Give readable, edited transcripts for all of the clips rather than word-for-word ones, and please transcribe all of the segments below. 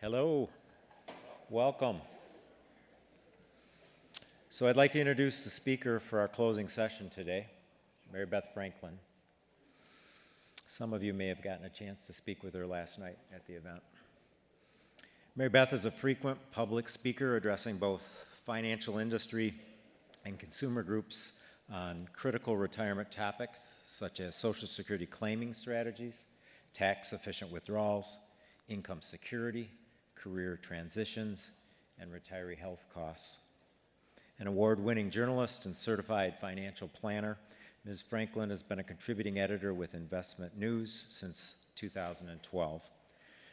Hello, welcome. So I'd like to introduce the speaker for our closing session today, Mary Beth Franklin. Some of you may have gotten a chance to speak with her last night at the event. Mary Beth is a frequent public speaker addressing both financial industry and consumer groups on critical retirement topics such as Social Security claiming strategies, tax-efficient withdrawals, income security, career transitions, and retiree health costs. An award-winning journalist and certified financial planner, Ms. Franklin has been a contributing editor with Investment News since 2012.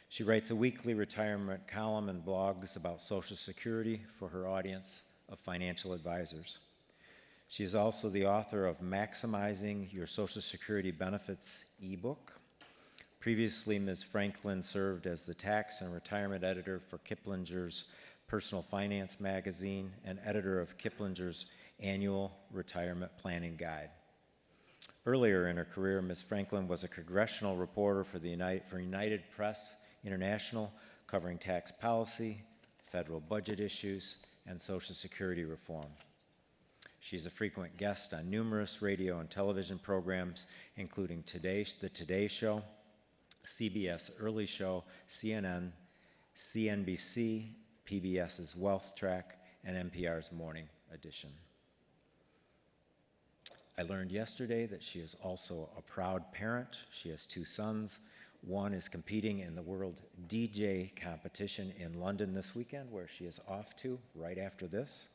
She writes a weekly retirement column and blogs about Social Security for her audience of financial advisors. She is also the author of Maximizing Your Social Security Benefits ebook. Previously, Ms. Franklin served as the tax and retirement editor for Kiplinger's Personal Finance magazine and editor of Kiplinger's annual retirement planning guide. Earlier in her career, Ms. Franklin was a congressional reporter for United Press International, covering tax policy, federal budget issues, and Social Security reform. She's a frequent guest on numerous radio and television programs, including The Today Show, CBS Early Show, CNN, CNBC, PBS's Wealth Track, and NPR's Morning Edition. I learned yesterday that she is also a proud parent. She has two sons. One is competing in the World DJ competition in London this weekend, where she is off to right after this.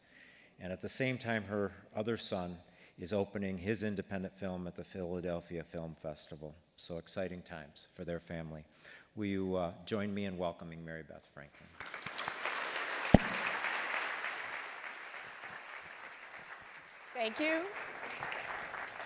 And at the same time, her other son is opening his independent film at the Philadelphia Film Festival. So exciting times for their family. Will you join me in welcoming Mary Beth Franklin? Thank you.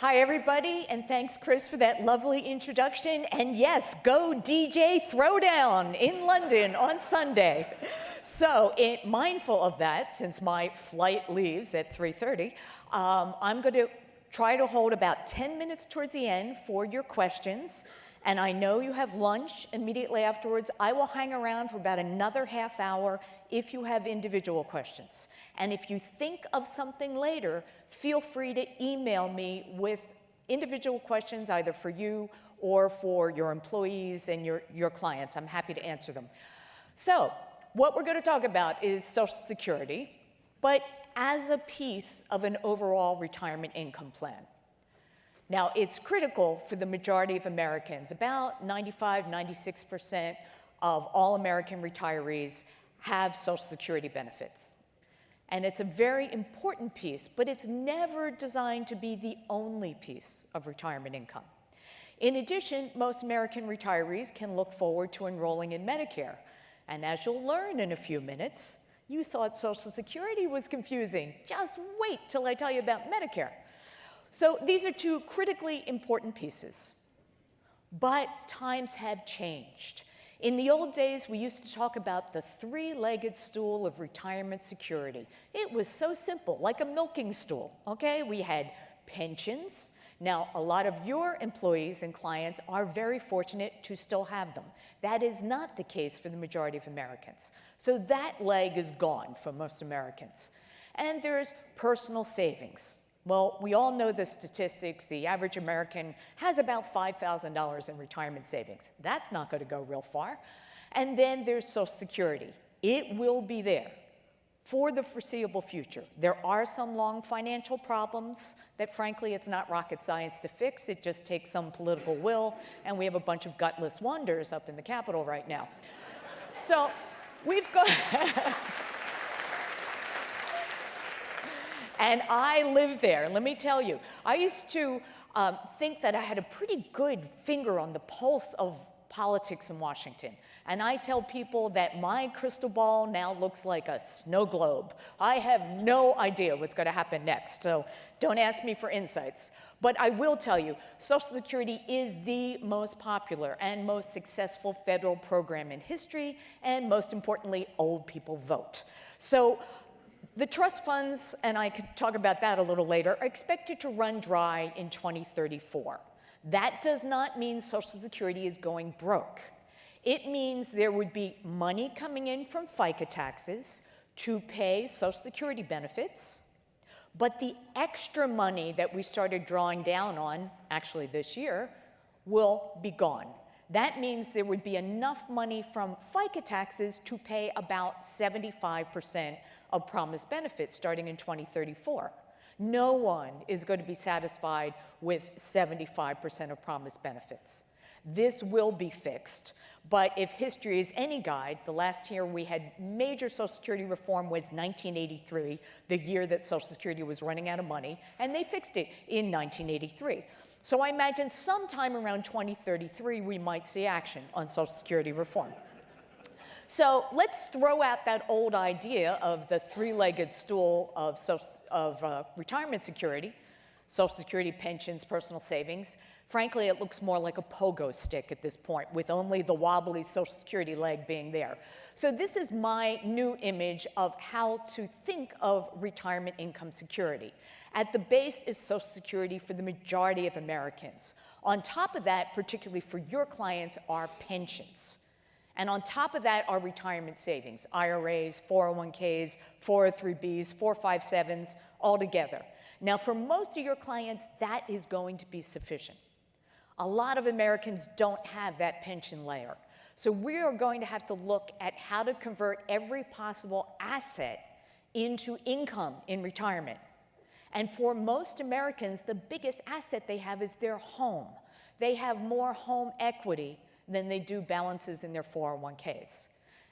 Hi, everybody, and thanks, Chris, for that lovely introduction. And yes, go DJ Throwdown in London on Sunday. So, mindful of that, since my flight leaves at 3:30, I'm going to try to hold about 10 minutes towards the end for your questions. And I know you have lunch immediately afterwards. I will hang around for about another half hour if you have individual questions. And if you think of something later, feel free to email me with individual questions, either for you or for your employees and your clients. I'm happy to answer them. So, what we're going to talk about is Social Security, but as a piece of an overall retirement income plan. Now, it's critical for the majority of Americans. About 95, 96% of all American retirees have Social Security benefits. And it's a very important piece, but it's never designed to be the only piece of retirement income. In addition, most American retirees can look forward to enrolling in Medicare. And as you'll learn in a few minutes, you thought Social Security was confusing. Just wait till I tell you about Medicare. So these are two critically important pieces. But times have changed. In the old days, we used to talk about the three-legged stool of retirement security. It was so simple, like a milking stool, okay? We had pensions. Now, a lot of your employees and clients are very fortunate to still have them. That is not the case for the majority of Americans. So that leg is gone for most Americans. And there's personal savings. Well, we all know the statistics. The average American has about $5,000 in retirement savings. That's not going to go real far. And then there's Social Security. It will be there for the foreseeable future. There are some long financial problems that, frankly, it's not rocket science to fix. It just takes some political will, and we have a bunch of gutless wonders up in the Capitol right now. So we've got... And I live there. Let me tell you, I used to think that I had a pretty good finger on the pulse of politics in Washington. And I tell people that my crystal ball now looks like a snow globe. I have no idea what's going to happen next, so don't ask me for insights. But I will tell you, Social Security is the most popular and most successful federal program in history, and most importantly, old people vote. So the trust funds, and I could talk about that a little later, are expected to run dry in 2034. That does not mean Social Security is going broke. It means there would be money coming in from FICA taxes to pay Social Security benefits, but the extra money that we started drawing down on, actually this year, will be gone. That means there would be enough money from FICA taxes to pay about 75% of promised benefits starting in 2034. No one is going to be satisfied with 75% of promised benefits. This will be fixed, but if history is any guide, the last year we had major Social Security reform was 1983, the year that Social Security was running out of money, and they fixed it in 1983. So I imagine sometime around 2033 we might see action on Social Security reform. So let's throw out that old idea of the three-legged stool of retirement security, Social Security, pensions, personal savings. Frankly, it looks more like a pogo stick at this point, with only the wobbly Social Security leg being there. So this is my new image of how to think of retirement income security. At the base is Social Security for the majority of Americans. On top of that, particularly for your clients, are pensions. And on top of that are retirement savings, IRAs, 401ks, 403bs, 457s, all together. Now, for most of your clients, that is going to be sufficient. A lot of Americans don't have that pension layer. So we are going to have to look at how to convert every possible asset into income in retirement. And for most Americans, the biggest asset they have is their home. They have more home equity than they do balances in their 401ks.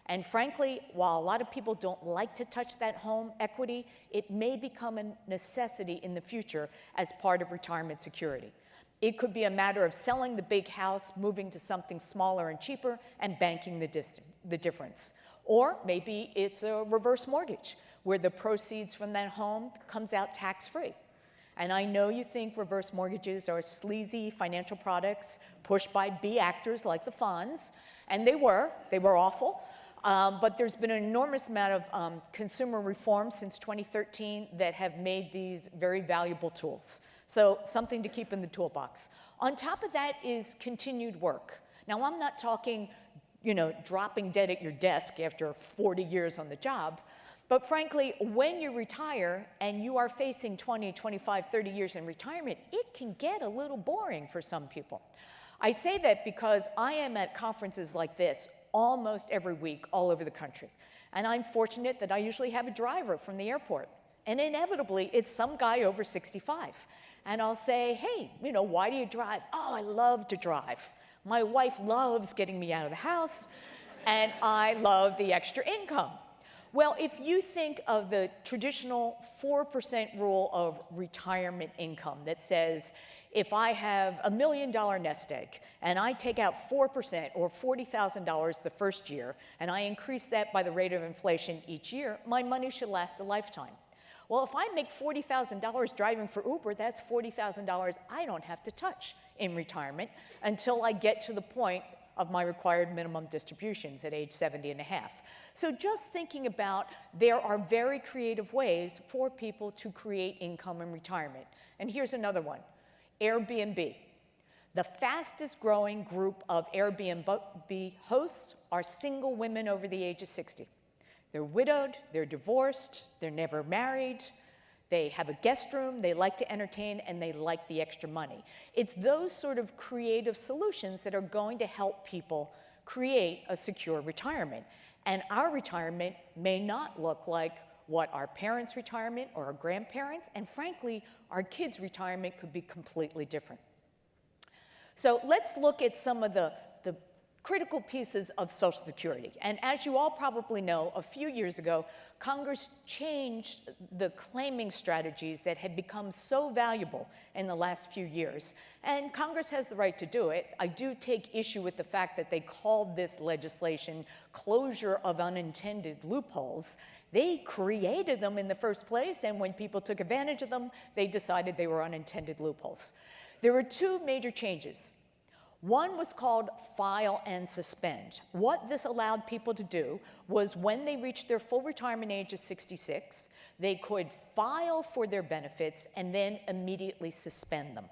And frankly, while a lot of people don't like to touch that home equity, it may become a necessity in the future as part of retirement security. It could be a matter of selling the big house, moving to something smaller and cheaper, and banking the difference. Or maybe it's a reverse mortgage, where the proceeds from that home comes out tax-free. And I know you think reverse mortgages are sleazy financial products pushed by B actors like the Fonz, and they were awful. But there's been an enormous amount of consumer reform since 2013 that have made these very valuable tools. So something to keep in the toolbox. On top of that is continued work. Now, I'm not talking, dropping dead at your desk after 40 years on the job. But frankly, when you retire and you are facing 20, 25, 30 years in retirement, it can get a little boring for some people. I say that because I am at conferences like this almost every week all over the country. And I'm fortunate that I usually have a driver from the airport. And inevitably, it's some guy over 65. And I'll say, hey, why do you drive? Oh, I love to drive. My wife loves getting me out of the house, and I love the extra income. Well, if you think of the traditional 4% rule of retirement income that says, if I have $1 million nest egg and I take out 4% or $40,000 the first year, and I increase that by the rate of inflation each year, my money should last a lifetime. Well, if I make $40,000 driving for Uber, that's $40,000 I don't have to touch in retirement until I get to the point of my required minimum distributions at age 70 and a half. So just thinking about, there are very creative ways for people to create income in retirement. And here's another one, Airbnb. The fastest growing group of Airbnb hosts are single women over the age of 60. They're widowed, they're divorced, they're never married, they have a guest room, they like to entertain, and they like the extra money. It's those sort of creative solutions that are going to help people create a secure retirement. And our retirement may not look like what our parents' retirement or our grandparents, and frankly, our kids' retirement could be completely different. So let's look at some of the critical pieces of Social Security. And as you all probably know, a few years ago, Congress changed the claiming strategies that had become so valuable in the last few years. And Congress has the right to do it. I do take issue with the fact that they called this legislation closure of unintended loopholes. They created them in the first place, and when people took advantage of them, they decided they were unintended loopholes. There were two major changes. One was called file and suspend. What this allowed people to do was, when they reached their full retirement age of 66, they could file for their benefits and then immediately suspend them.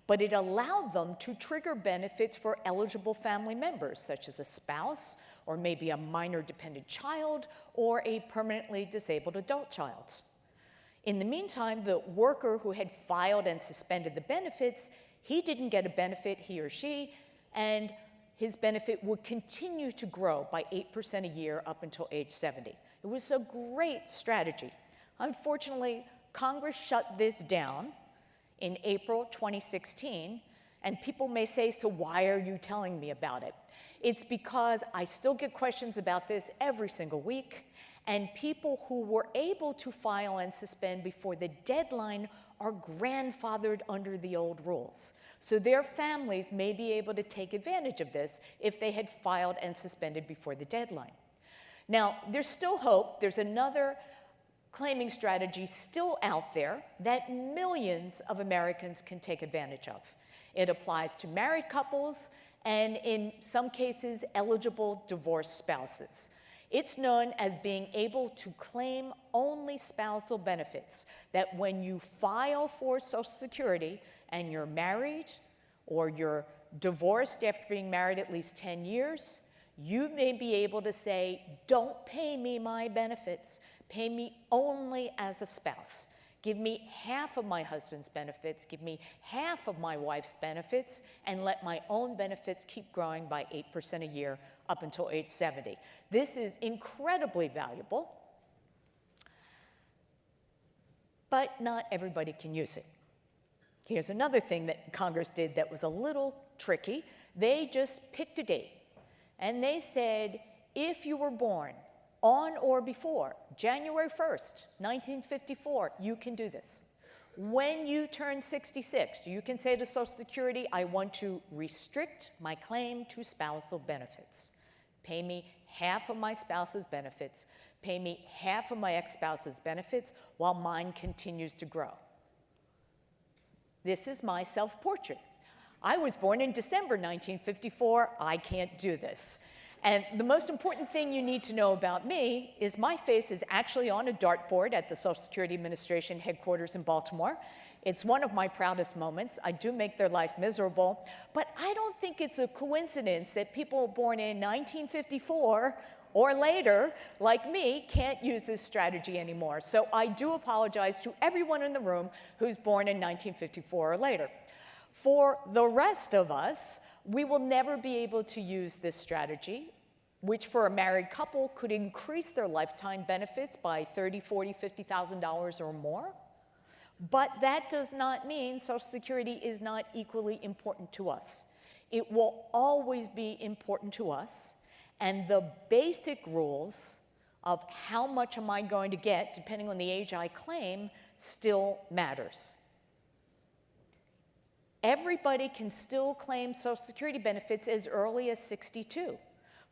but it allowed them to trigger benefits for eligible family members, such as a spouse, or maybe a minor dependent child, or a permanently disabled adult child. In the meantime, the worker who had filed and suspended the benefits, he didn't get a benefit, he or she, and his benefit would continue to grow by 8% a year up until age 70. It was a great strategy. Unfortunately, Congress shut this down in April 2016, and people may say, so why are you telling me about it? It's because I still get questions about this every single week, and people who were able to file and suspend before the deadline are grandfathered under the old rules. So their families may be able to take advantage of this if they had filed and suspended before the deadline. Now, there's still hope. There's another claiming strategy still out there that millions of Americans can take advantage of. It applies to married couples and, in some cases, eligible divorced spouses. It's known as being able to claim only spousal benefits, that when you file for Social Security and you're married or you're divorced after being married at least 10 years, you may be able to say, don't pay me my benefits, pay me only as a spouse. Give me half of my husband's benefits, give me half of my wife's benefits, and let my own benefits keep growing by 8% a year up until age 70. This is incredibly valuable, but not everybody can use it. Here's another thing that Congress did that was a little tricky. They just picked a date, and they said, if you were born on or before January 1st, 1954, you can do this. When you turn 66, you can say to Social Security, I want to restrict my claim to spousal benefits. Pay me half of my spouse's benefits, pay me half of my ex-spouse's benefits while mine continues to grow. This is my self-portrait. I was born in December 1954. I can't do this. And the most important thing you need to know about me is my face is actually on a dartboard at the Social Security Administration headquarters in Baltimore. It's one of my proudest moments. I do make their life miserable, but I don't think it's a coincidence that people born in 1954 or later, like me, can't use this strategy anymore. So I do apologize to everyone in the room who's born in 1954 or later. For the rest of us, we will never be able to use this strategy, which for a married couple could increase their lifetime benefits by $30,000, $40,000, $50,000 or more. But that does not mean Social Security is not equally important to us. It will always be important to us, and the basic rules of how much am I going to get, depending on the age I claim, still matters. Everybody can still claim Social Security benefits as early as 62.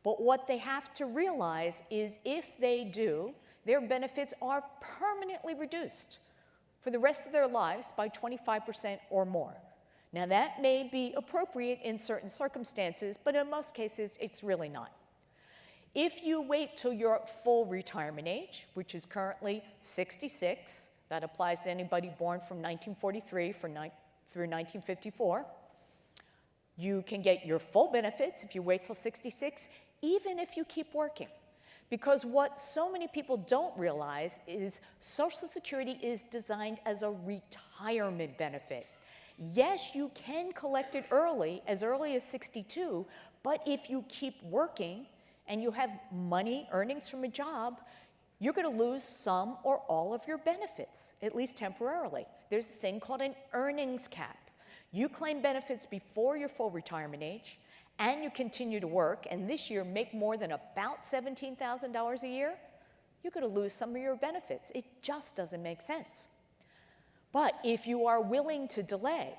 But what they have to realize is if they do, their benefits are permanently reduced for the rest of their lives by 25% or more. Now, that may be appropriate in certain circumstances, but in most cases, it's really not. If you wait till you're at full retirement age, which is currently 66, that applies to anybody born from 1943 through 1954, you can get your full benefits if you wait till 66, even if you keep working. Because what so many people don't realize is Social Security is designed as a retirement benefit. Yes, you can collect it early, as early as 62, but if you keep working and you have money, earnings from a job, you're going to lose some or all of your benefits, at least temporarily. There's a thing called an earnings cap. You claim benefits before your full retirement age, and you continue to work, and this year make more than about $17,000 a year, you're going to lose some of your benefits. It just doesn't make sense. But if you are willing to delay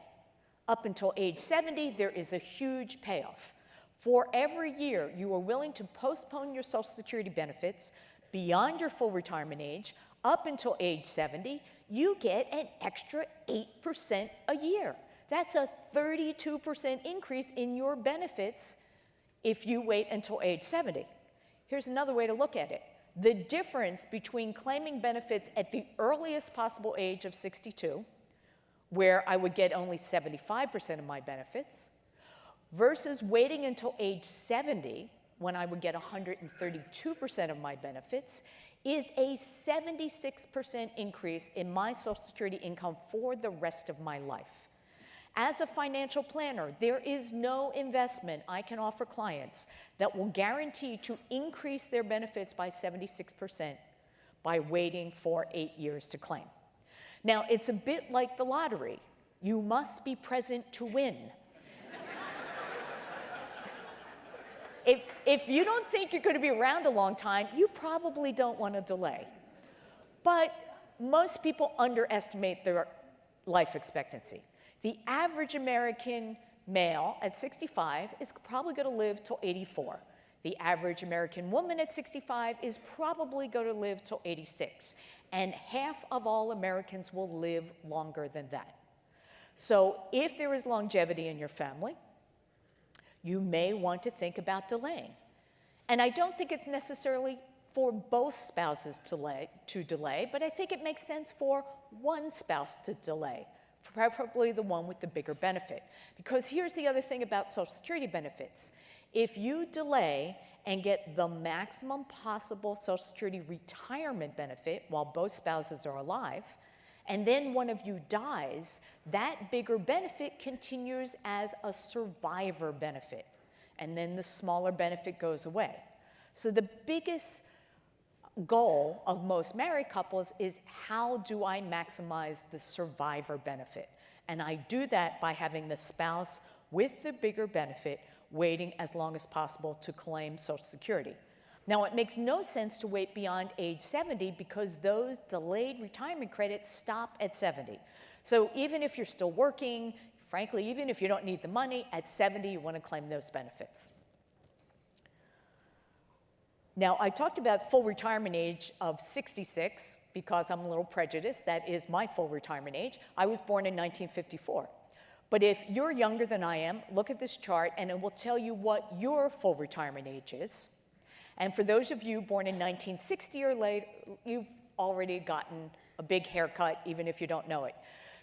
up until age 70, there is a huge payoff. For every year you are willing to postpone your Social Security benefits beyond your full retirement age up until age 70, you get an extra 8% a year. That's a 32% increase in your benefits if you wait until age 70. Here's another way to look at it. The difference between claiming benefits at the earliest possible age of 62, where I would get only 75% of my benefits, versus waiting until age 70, when I would get 132% of my benefits, is a 76% increase in my Social Security income for the rest of my life. As a financial planner, there is no investment I can offer clients that will guarantee to increase their benefits by 76% by waiting for 8 years to claim. Now, it's a bit like the lottery. You must be present to win. If you don't think you're going to be around a long time, you probably don't want to delay. But most people underestimate their life expectancy. The average American male at 65 is probably going to live till 84. The average American woman at 65 is probably going to live till 86. And half of all Americans will live longer than that. So if there is longevity in your family, you may want to think about delaying. And I don't think it's necessarily for both spouses to delay, but I think it makes sense for one spouse to delay, preferably the one with the bigger benefit. Because here's the other thing about Social Security benefits. If you delay and get the maximum possible Social Security retirement benefit while both spouses are alive, and then one of you dies, that bigger benefit continues as a survivor benefit, and then the smaller benefit goes away. So the biggest goal of most married couples is, how do I maximize the survivor benefit? And I do that by having the spouse with the bigger benefit waiting as long as possible to claim Social Security. Now, it makes no sense to wait beyond age 70 because those delayed retirement credits stop at 70. So even if you're still working, frankly, even if you don't need the money, at 70 you want to claim those benefits. Now, I talked about full retirement age of 66 because I'm a little prejudiced. That is my full retirement age. I was born in 1954. But if you're younger than I am, look at this chart and it will tell you what your full retirement age is. And for those of you born in 1960 or later, you've already gotten a big haircut, even if you don't know it.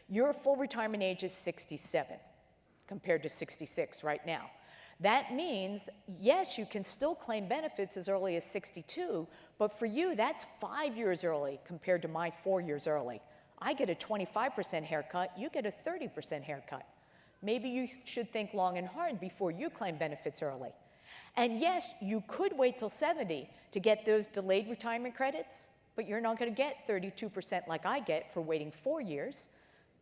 Your full retirement age is 67 compared to 66 right now. That means, yes, you can still claim benefits as early as 62, but for you, that's 5 years early compared to my 4 years early. I get a 25% haircut, you get a 30% haircut. Maybe you should think long and hard before you claim benefits early. And yes, you could wait till 70 to get those delayed retirement credits, but you're not going to get 32% like I get for waiting 4 years.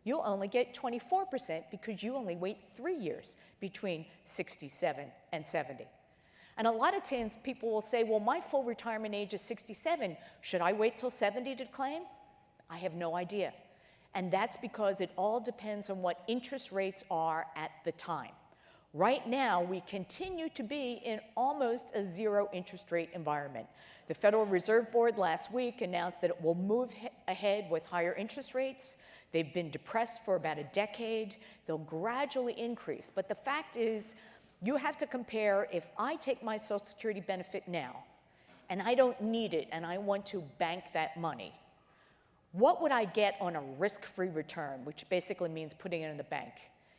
You'll only get 24% because you only wait 3 years between 67 and 70. And a lot of times people will say, well, my full retirement age is 67. Should I wait till 70 to claim? I have no idea. And that's because it all depends on what interest rates are at the time. Right now, we continue to be in almost a zero interest rate environment. The Federal Reserve Board last week announced that it will move ahead with higher interest rates. They've been depressed for about a decade. They'll gradually increase. But the fact is, you have to compare, if I take my Social Security benefit now, and I don't need it, and I want to bank that money, what would I get on a risk-free return, which basically means putting it in the bank?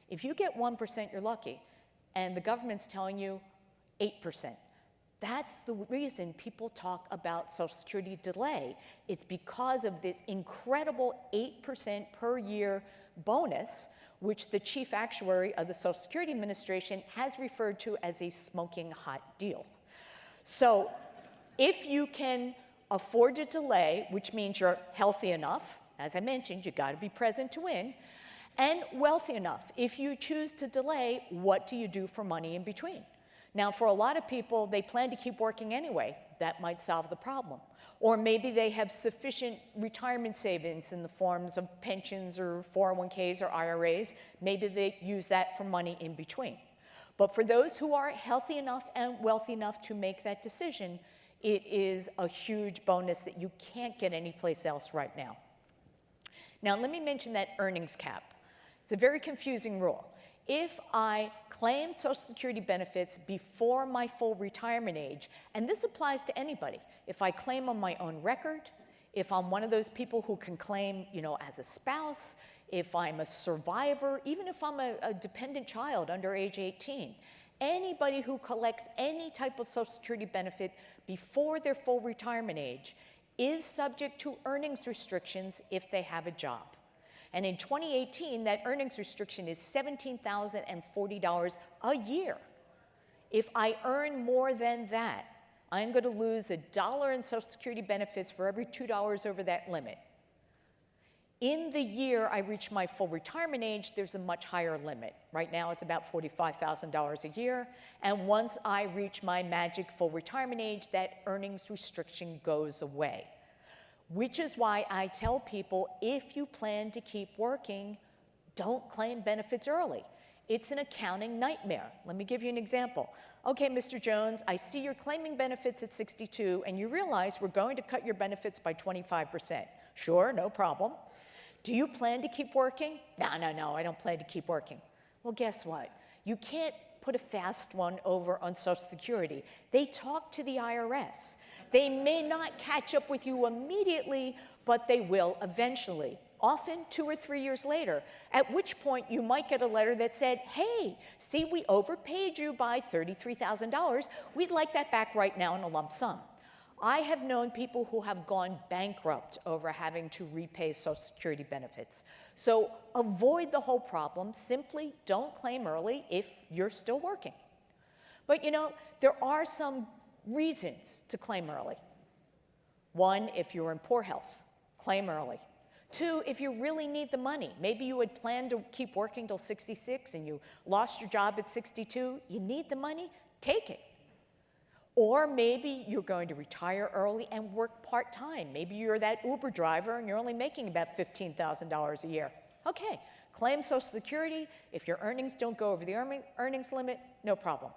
If you get 1%, you're lucky. And the government's telling you 8%. That's the reason people talk about Social Security delay. It's because of this incredible 8% per year bonus, which the chief actuary of the Social Security Administration has referred to as a smoking hot deal. So if you can afford to delay, which means you're healthy enough, as I mentioned, you got to be present to win, and wealthy enough. If you choose to delay, what do you do for money in between? Now, for a lot of people, they plan to keep working anyway. That might solve the problem. Or maybe they have sufficient retirement savings in the forms of pensions or 401ks or IRAs. Maybe they use that for money in between. But for those who are healthy enough and wealthy enough to make that decision, it is a huge bonus that you can't get anyplace else right now. Now, let me mention that earnings cap. It's a very confusing rule. If I claim Social Security benefits before my full retirement age, and this applies to anybody, if I claim on my own record, If I'm one of those people who can claim, as a spouse, if I'm a survivor, even if I'm a dependent child under age 18, anybody who collects any type of Social Security benefit before their full retirement age is subject to earnings restrictions if they have a job. And in 2018, that earnings restriction is $17,040 a year. If I earn more than that, I'm going to lose $1 in Social Security benefits for every $2 over that limit. In the year I reach my full retirement age, there's a much higher limit. Right now, it's about $45,000 a year. And once I reach my magic full retirement age, that earnings restriction goes away. Which is why I tell people, if you plan to keep working, don't claim benefits early. It's an accounting nightmare. Let me give you an example. Okay, Mr. Jones, I see you're claiming benefits at 62, and you realize we're going to cut your benefits by 25%. Sure, no problem. Do you plan to keep working? No, I don't plan to keep working. Well, guess what? You can't put a fast one over on Social Security. They talk to the IRS. They may not catch up with you immediately, but they will eventually, often 2 or 3 years later, at which point you might get a letter that said, hey, see, we overpaid you by $33,000. We'd like that back right now in a lump sum. I have known people who have gone bankrupt over having to repay Social Security benefits. So avoid the whole problem. Simply don't claim early if you're still working. But there are some reasons to claim early. 1, if you're in poor health, claim early. 2, if you really need the money. Maybe you had planned to keep working till 66 and you lost your job at 62. You need the money, take it. Or maybe you're going to retire early and work part-time. Maybe you're that Uber driver and you're only making about $15,000 a year. Okay, claim Social Security. If your earnings don't go over the earnings limit, no problem.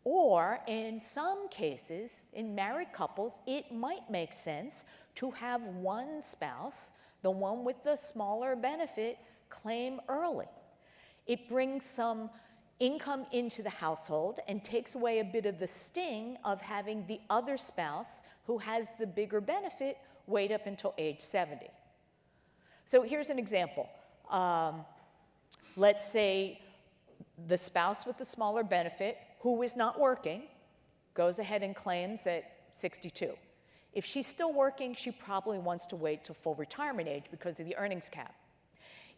Or in some cases, in married couples, it might make sense to have one spouse, the one with the smaller benefit, claim early. It brings some income into the household and takes away a bit of the sting of having the other spouse who has the bigger benefit wait up until age 70. So here's an example. Let's say the spouse with the smaller benefit who is not working goes ahead and claims at 62. If she's still working, she probably wants to wait till full retirement age because of the earnings cap.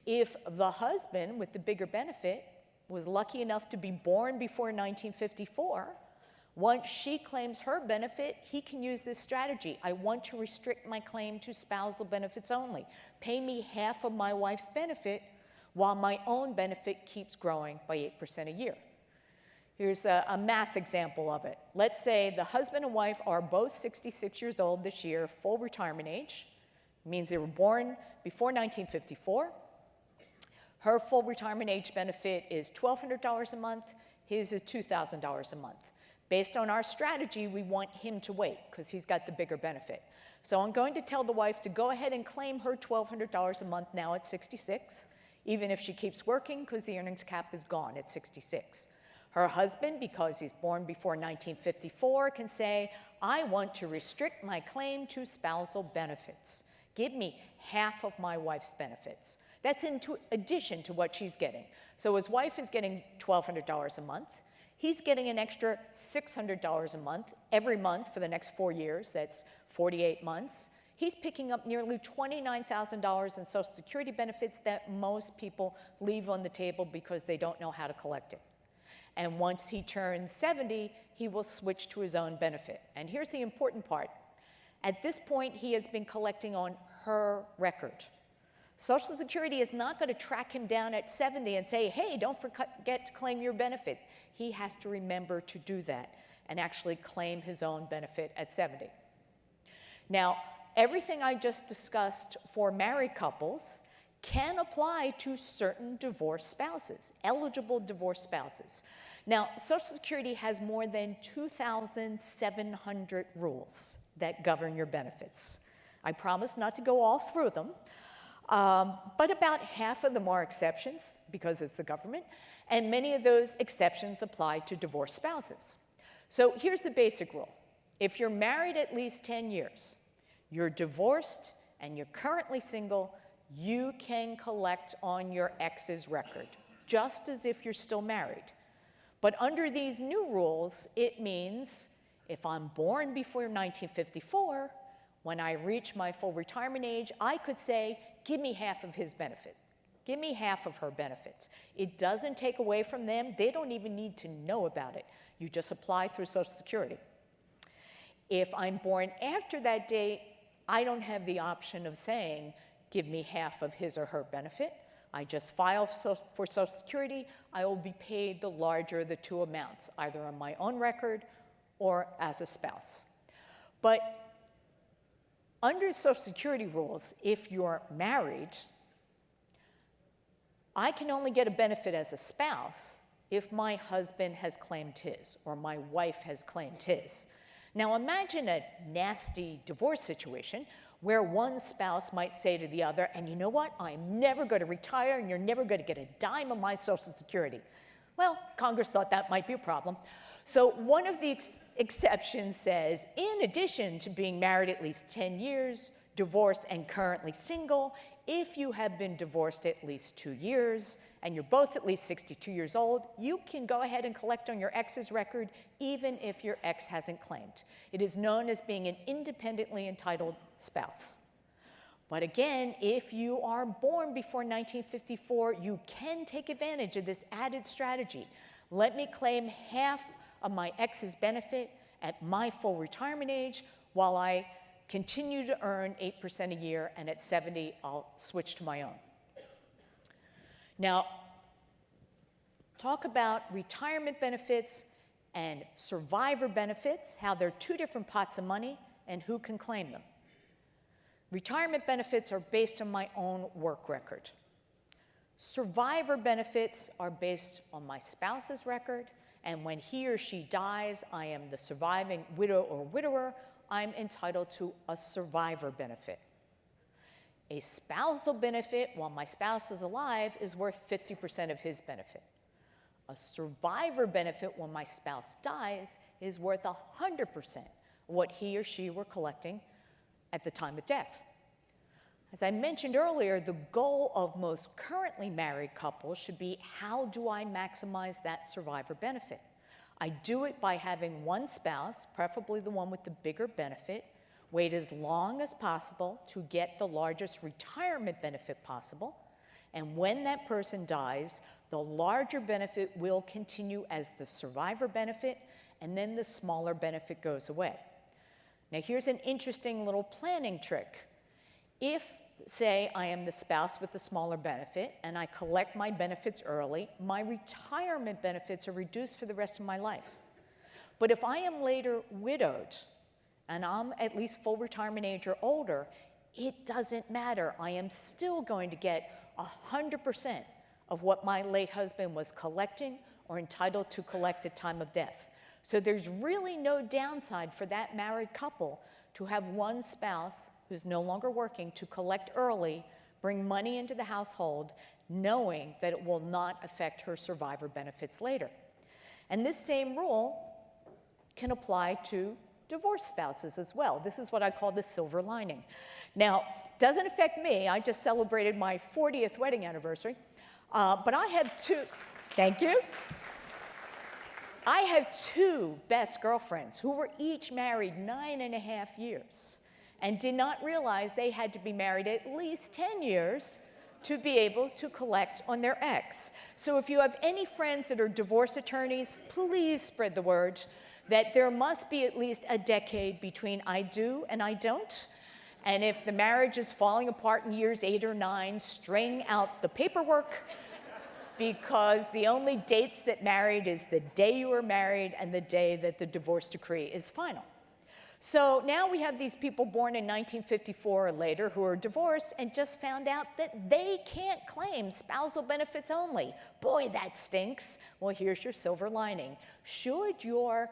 If the husband with the bigger benefit was lucky enough to be born before 1954, once she claims her benefit, he can use this strategy. I want to restrict my claim to spousal benefits only. Pay me half of my wife's benefit while my own benefit keeps growing by 8% a year. Here's a math example of it. Let's say the husband and wife are both 66 years old this year, full retirement age. It means they were born before 1954. Her full retirement age benefit is $1,200 a month. His is $2,000 a month. Based on our strategy, we want him to wait because he's got the bigger benefit. So I'm going to tell the wife to go ahead and claim her $1,200 a month now at 66, even if she keeps working because the earnings cap is gone at 66. Her husband, because he's born before 1954, can say, I want to restrict my claim to spousal benefits. Give me half of my wife's benefits. That's in addition to what she's getting. So his wife is getting $1,200 a month. He's getting an extra $600 a month every month for the next 4 years. That's 48 months. He's picking up nearly $29,000 in Social Security benefits that most people leave on the table because they don't know how to collect it. And once he turns 70, he will switch to his own benefit. And here's the important part. At this point, he has been collecting on her record. Social Security is not going to track him down at 70 and say, hey, don't forget to claim your benefit. He has to remember to do that and actually claim his own benefit at 70. Now, everything I just discussed for married couples can apply to certain divorced spouses, eligible divorced spouses. Now, Social Security has more than 2,700 rules that govern your benefits. I promise not to go all through them, but about half of them are exceptions because it's the government, and many of those exceptions apply to divorced spouses. So here's the basic rule. If you're married at least 10 years, you're divorced and you're currently single, you can collect on your ex's record, just as if you're still married. But under these new rules, it means if I'm born before 1954, when I reach my full retirement age, I could say, give me half of his benefit. Give me half of her benefits. It doesn't take away from them. They don't even need to know about it. You just apply through Social Security. If I'm born after that date, I don't have the option of saying, give me half of his or her benefit. I just file for Social Security. I will be paid the larger of the two amounts, either on my own record or as a spouse. But under Social Security rules, if you're married, I can only get a benefit as a spouse if my husband has claimed his or my wife has claimed his. Now imagine a nasty divorce situation where one spouse might say to the other, and you know what, I'm never going to retire and you're never going to get a dime of my Social Security. Well, Congress thought that might be a problem. So one of the exceptions says, in addition to being married at least 10 years, divorced and currently single, if you have been divorced at least 2 years and you're both at least 62 years old, you can go ahead and collect on your ex's record even if your ex hasn't claimed. It is known as being an independently entitled spouse. But again, if you are born before 1954, you can take advantage of this added strategy. Let me claim half of my ex's benefit at my full retirement age while I continue to earn 8% a year, and at 70, I'll switch to my own. Now, talk about retirement benefits and survivor benefits, how they're two different pots of money, and who can claim them. Retirement benefits are based on my own work record. Survivor benefits are based on my spouse's record, and when he or she dies, I am the surviving widow or widower, I'm entitled to a survivor benefit. A spousal benefit, while my spouse is alive, is worth 50% of his benefit. A survivor benefit, when my spouse dies, is worth 100% of what he or she were collecting at the time of death. As I mentioned earlier, the goal of most currently married couples should be, how do I maximize that survivor benefit? I do it by having one spouse, preferably the one with the bigger benefit, wait as long as possible to get the largest retirement benefit possible. And when that person dies, the larger benefit will continue as the survivor benefit, and then the smaller benefit goes away. Now here's an interesting little planning trick. If, say, I am the spouse with the smaller benefit and I collect my benefits early, my retirement benefits are reduced for the rest of my life. But if I am later widowed and I'm at least full retirement age or older, it doesn't matter. I am still going to get 100% of what my late husband was collecting or entitled to collect at time of death. So there's really no downside for that married couple to have one spouse who's no longer working to collect early, bring money into the household, knowing that it will not affect her survivor benefits later. And this same rule can apply to divorced spouses as well. This is what I call the silver lining. Now, doesn't affect me. I just celebrated my 40th wedding anniversary, but I have two, thank you. I have two best girlfriends who were each married 9.5 years and did not realize they had to be married at least 10 years to be able to collect on their ex. So if you have any friends that are divorce attorneys, please spread the word that there must be at least a decade between I do and I don't. And if the marriage is falling apart in years 8 or 9, string out the paperwork, because the only dates that married is the day you were married and the day that the divorce decree is final. So now we have these people born in 1954 or later who are divorced and just found out that they can't claim spousal benefits only. Boy, that stinks. Well, here's your silver lining. Should your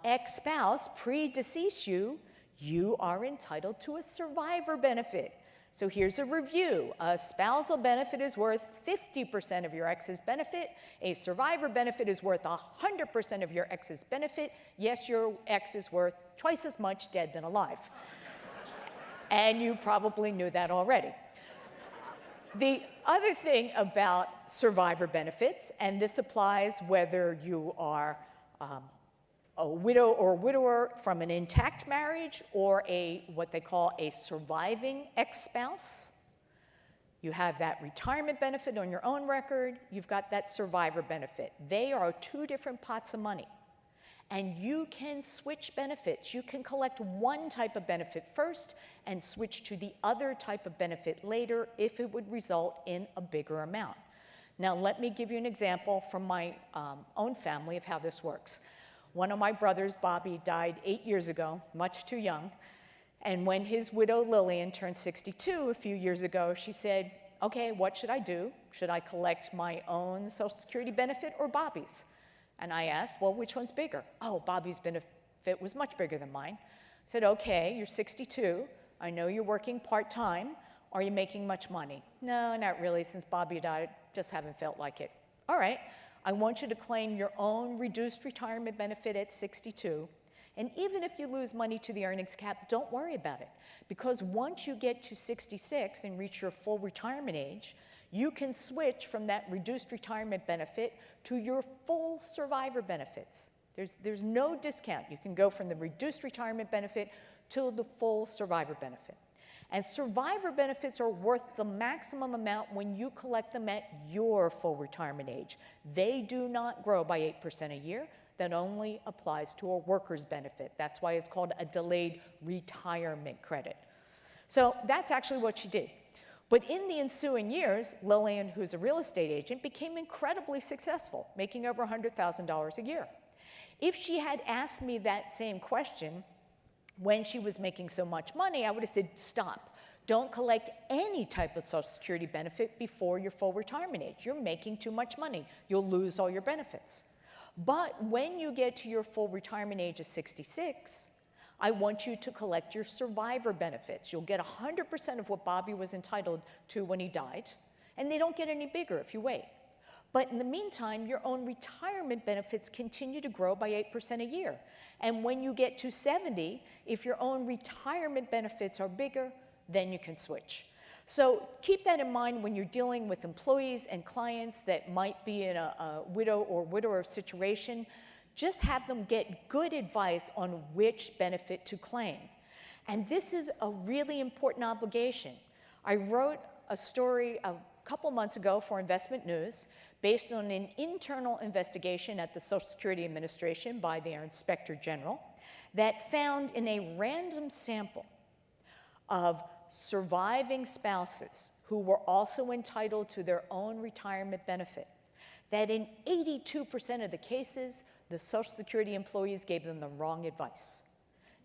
ex-spouse predecease you, you are entitled to a survivor benefit. So here's a review. A spousal benefit is worth 50% of your ex's benefit. A survivor benefit is worth 100% of your ex's benefit. Yes, your ex is worth twice as much dead than alive. And you probably knew that already. The other thing about survivor benefits, and this applies whether you are a widow or widower from an intact marriage or what they call a surviving ex-spouse. You have that retirement benefit on your own record, you've got that survivor benefit. They are two different pots of money. And you can switch benefits. You can collect one type of benefit first and switch to the other type of benefit later if it would result in a bigger amount. Now, let me give you an example from my own family of how this works. One of my brothers, Bobby, died 8 years ago, much too young. And when his widow, Lillian, turned 62 a few years ago, she said, okay, what should I do? Should I collect my own Social Security benefit or Bobby's? And I asked, well, which one's bigger? Oh, Bobby's benefit was much bigger than mine. I said, okay, you're 62. I know you're working part-time. Are you making much money? No, not really. Since Bobby died, just haven't felt like it. All right, I want you to claim your own reduced retirement benefit at 62. And even if you lose money to the earnings cap, don't worry about it. Because once you get to 66 and reach your full retirement age, you can switch from that reduced retirement benefit to your full survivor benefits. There's no discount. You can go from the reduced retirement benefit to the full survivor benefit. And survivor benefits are worth the maximum amount when you collect them at your full retirement age. They do not grow by 8% a year. That only applies to a worker's benefit. That's why it's called a delayed retirement credit. So that's actually what she did. But in the ensuing years, Lillian, who's a real estate agent, became incredibly successful, making over $100,000 a year. If she had asked me that same question when she was making so much money, I would have said, stop. Don't collect any type of Social Security benefit before your full retirement age. You're making too much money. You'll lose all your benefits. But when you get to your full retirement age of 66, I want you to collect your survivor benefits. You'll get 100% of what Bobby was entitled to when he died, and they don't get any bigger if you wait. But in the meantime, your own retirement benefits continue to grow by 8% a year. And when you get to 70, if your own retirement benefits are bigger, then you can switch. So keep that in mind when you're dealing with employees and clients that might be in a widow or widower situation. Just have them get good advice on which benefit to claim. And this is a really important obligation. I wrote a story a couple months ago for Investment News based on an internal investigation at the Social Security Administration by their Inspector General that found in a random sample of surviving spouses who were also entitled to their own retirement benefit, that in 82% of the cases, the Social Security employees gave them the wrong advice.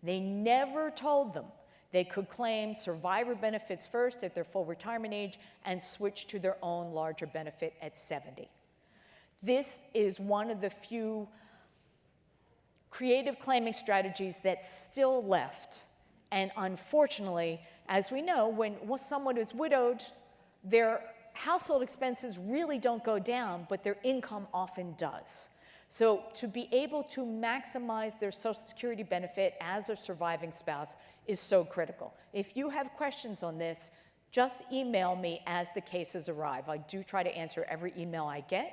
They never told them they could claim survivor benefits first at their full retirement age and switch to their own larger benefit at 70. This is one of the few creative claiming strategies that's still left. And unfortunately, as we know, when someone is widowed, their household expenses really don't go down, but their income often does. So to be able to maximize their Social Security benefit as a surviving spouse is so critical. If you have questions on this, just email me as the cases arrive. I do try to answer every email I get,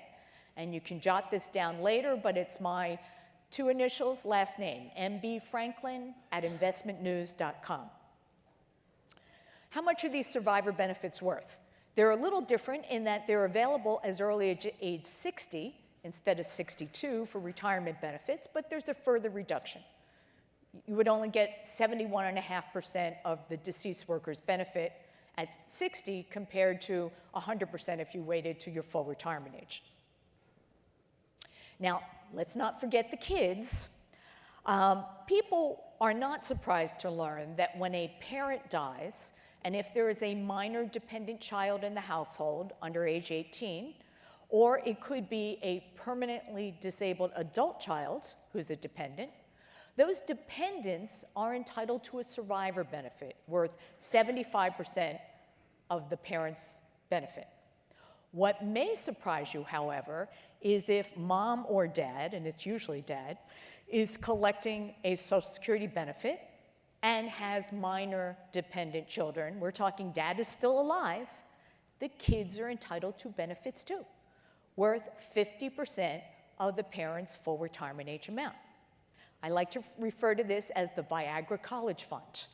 and you can jot this down later, but it's my 2 initials, last name, mbfranklin@investmentnews.com. How much are these survivor benefits worth? They're a little different in that they're available as early as age 60 instead of 62 for retirement benefits, but there's a further reduction. You would only get 71.5% of the deceased worker's benefit at 60 compared to 100% if you waited to your full retirement age. Now, let's not forget the kids. People are not surprised to learn that when a parent dies, and if there is a minor dependent child in the household under age 18, or it could be a permanently disabled adult child who's a dependent, those dependents are entitled to a survivor benefit worth 75% of the parent's benefit. What may surprise you, however, is if mom or dad, and it's usually dad, is collecting a Social Security benefit and has minor dependent children, we're talking dad is still alive, the kids are entitled to benefits too, worth 50% of the parent's full retirement age amount. I like to refer to this as the Viagra College Fund.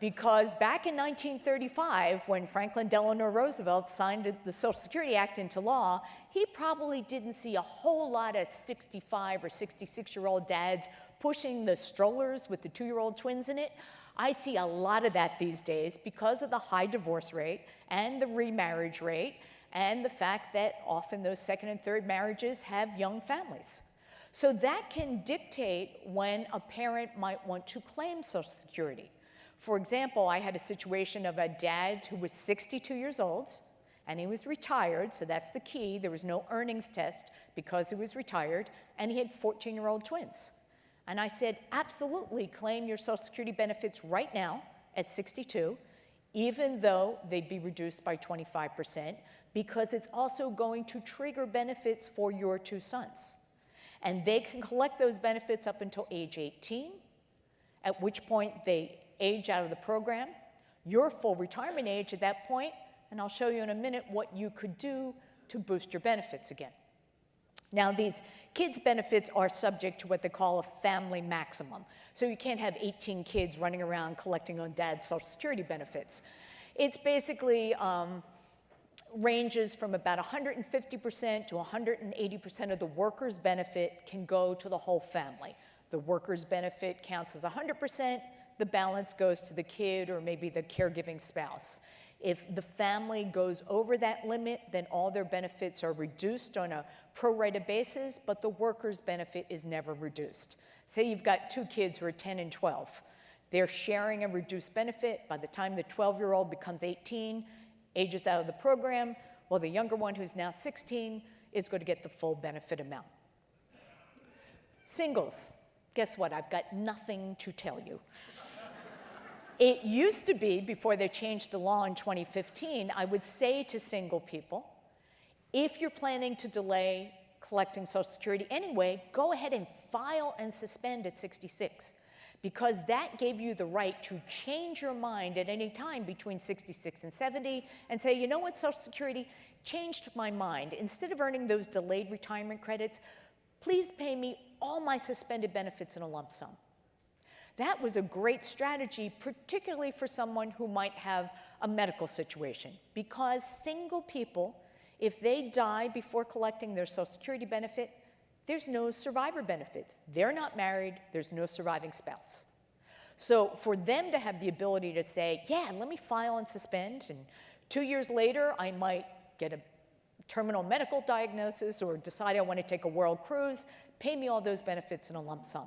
Because back in 1935, when Franklin Delano Roosevelt signed the Social Security Act into law, he probably didn't see a whole lot of 65 or 66-year-old dads pushing the strollers with the 2-year-old twins in it. I see a lot of that these days because of the high divorce rate and the remarriage rate and the fact that often those second and third marriages have young families. So that can dictate when a parent might want to claim Social Security. For example, I had a situation of a dad who was 62 years old, and he was retired, so that's the key. There was no earnings test because he was retired, and he had 14-year-old twins. And I said, absolutely claim your Social Security benefits right now at 62, even though they'd be reduced by 25%, because it's also going to trigger benefits for your 2 sons. And they can collect those benefits up until age 18, at which point they age out of the program, your full retirement age at that point, and I'll show you in a minute what you could do to boost your benefits again. Now, these kids' benefits are subject to what they call a family maximum. So you can't have 18 kids running around collecting on dad's Social Security benefits. It's basically ranges from about 150% to 180% of the worker's benefit can go to the whole family. The worker's benefit counts as 100%, the balance goes to the kid or maybe the caregiving spouse. If the family goes over that limit, then all their benefits are reduced on a pro-rata basis, but the worker's benefit is never reduced. Say you've got 2 kids who are 10 and 12. They're sharing a reduced benefit. By the time the 12-year-old becomes 18, ages out of the program, well, the younger one, who's now 16, is going to get the full benefit amount. Singles. Guess what? I've got nothing to tell you. It used to be, before they changed the law in 2015, I would say to single people, if you're planning to delay collecting Social Security anyway, go ahead and file and suspend at 66, because that gave you the right to change your mind at any time between 66 and 70 and say, you know what, Social Security changed my mind. Instead of earning those delayed retirement credits, please pay me all my suspended benefits in a lump sum. That was a great strategy, particularly for someone who might have a medical situation, because single people, if they die before collecting their Social Security benefit, there's no survivor benefits. They're not married, there's no surviving spouse. So for them to have the ability to say, yeah, let me file and suspend, and 2 years later, I might get a terminal medical diagnosis or decide I want to take a world cruise, pay me all those benefits in a lump sum.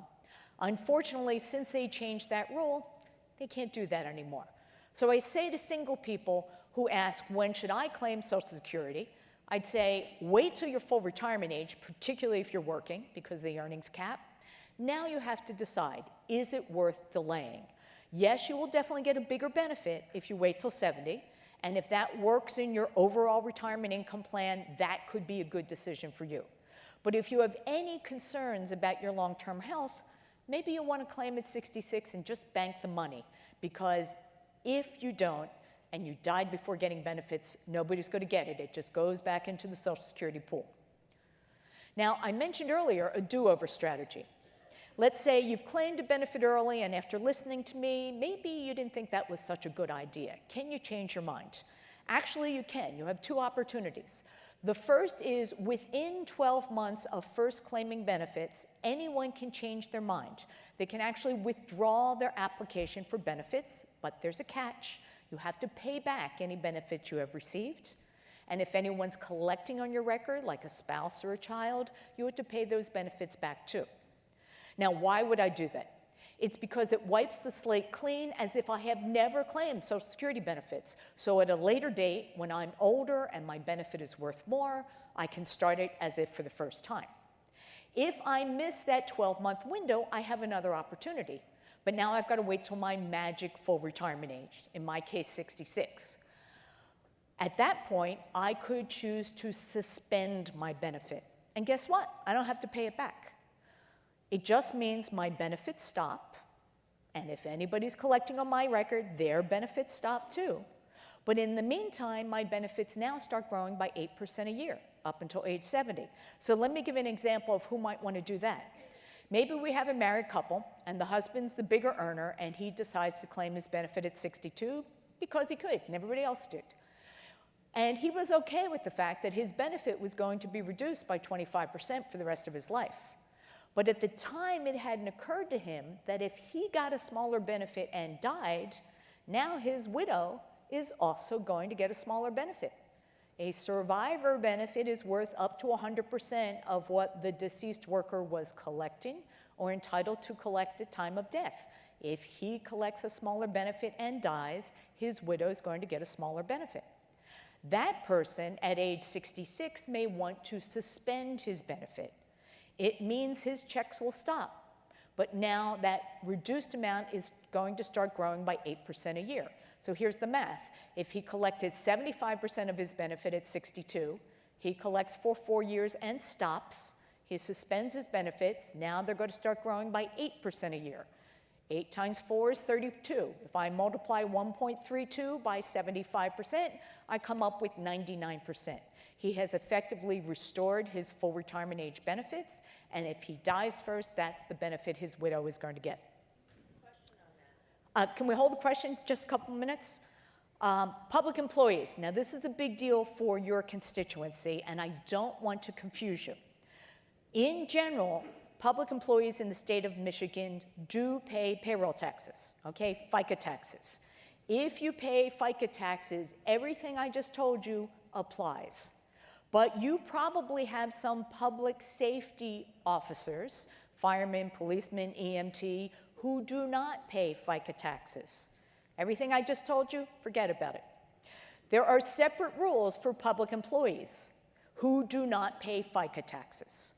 Unfortunately, since they changed that rule, they can't do that anymore. So I say to single people who ask, when should I claim Social Security? I'd say, wait till your full retirement age, particularly if you're working, because of the earnings cap. Now you have to decide, is it worth delaying? Yes, you will definitely get a bigger benefit if you wait till 70, and if that works in your overall retirement income plan, that could be a good decision for you. But if you have any concerns about your long-term health, maybe you'll want to claim at 66 and just bank the money, because if you don't and you died before getting benefits, nobody's going to get it. It just goes back into the Social Security pool. Now, I mentioned earlier a do-over strategy. Let's say you've claimed a benefit early, and after listening to me, maybe you didn't think that was such a good idea. Can you change your mind? Actually, you can. You have 2 opportunities. The first is within 12 months of first claiming benefits, anyone can change their mind. They can actually withdraw their application for benefits, but there's a catch. You have to pay back any benefits you have received. And if anyone's collecting on your record, like a spouse or a child, you have to pay those benefits back too. Now, why would I do that? It's because it wipes the slate clean as if I have never claimed Social Security benefits. So at a later date, when I'm older and my benefit is worth more, I can start it as if for the first time. If I miss that 12-month window, I have another opportunity. But now I've got to wait till my magic full retirement age, in my case, 66. At that point, I could choose to suspend my benefit. And guess what? I don't have to pay it back. It just means my benefits stop, And if anybody's collecting on my record, their benefits stop too. But in the meantime, my benefits now start growing by 8% a year up until age 70. So let me give an example of who might want to do that. Maybe we have a married couple, and the husband's the bigger earner, and he decides to claim his benefit at 62 because he could, and everybody else did. And he was okay with the fact that his benefit was going to be reduced by 25% for the rest of his life. But at the time, it hadn't occurred to him that if he got a smaller benefit and died, now his widow is also going to get a smaller benefit. A survivor benefit is worth up to 100% of what the deceased worker was collecting or entitled to collect at time of death. If he collects a smaller benefit and dies, his widow is going to get a smaller benefit. That person at age 66 may want to suspend his benefit. It means his checks will stop, but now that reduced amount is going to start growing by 8% a year. So here's the math. If he collected 75% of his benefit at 62, he collects for 4 years and stops. He suspends his benefits. Now they're going to start growing by 8% a year. 8 times 4 is 32. If I multiply 1.32 by 75%, I come up with 99%. He has effectively restored his full retirement age benefits, and if he dies first, that's the benefit his widow is going to get. Can we hold the question just a couple minutes? Public employees. Now, this is a big deal for your constituency, and I don't want to confuse you. In general, public employees in the state of Michigan do pay payroll taxes, okay, FICA taxes. If you pay FICA taxes, everything I just told you applies. But you probably have some public safety officers, firemen, policemen, EMT, who do not pay FICA taxes. Everything I just told you, forget about it. There are separate rules for public employees who do not pay FICA taxes.